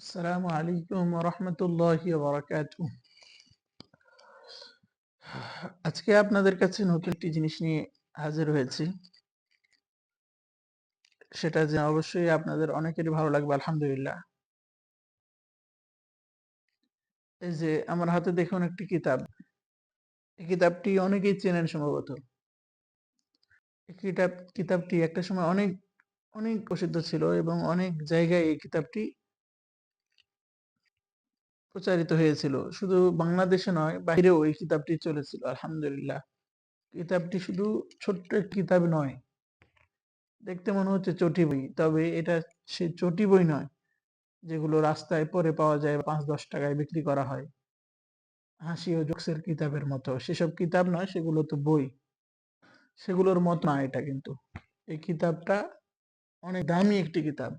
আসসালামু আলাইকুম ওয়া রাহমাতুল্লাহি ওয়া বারাকাতুহু। আজকে আপনাদের কাছে নতুন একটি জিনিস নিয়ে হাজির হয়েছি। সেটা যে অবশ্যই আপনাদের অনেকেরই ভালো লাগবে আলহামদুলিল্লাহ। এই যে আমার হাতে দেখুন একটি কিতাব। এই কিতাবটি অনেকেই চেনেন সম্ভবত। এই কিতাবটি একটা সময় অনেক প্রসিদ্ধ ছিল এবং অনেক জায়গায় এই কিতাবটি প্রচারিত হয়েছিল। শুধু বাংলাদেশে নয়, বাইরেও এই কিতাবটি চলেছিল আলহামদুলিল্লাহ। কিতাবটি শুধু ছোট্ট একটি কিতাব নয়। দেখতে মনে হচ্ছে চটি বই, তবে এটা সেই চটি বই নয় যেগুলো রাস্তায় পড়ে পাওয়া যায় বা ৫-১০ টাকায় বিক্রি করা হয় হাসি ও জোকসের কিতাবের মতো। সেসব কিতাব নয়, সেগুলো তো বই। সেগুলোর মতো না এটা, কিন্তু এই কিতাবটা অনেক দামি একটি কিতাব।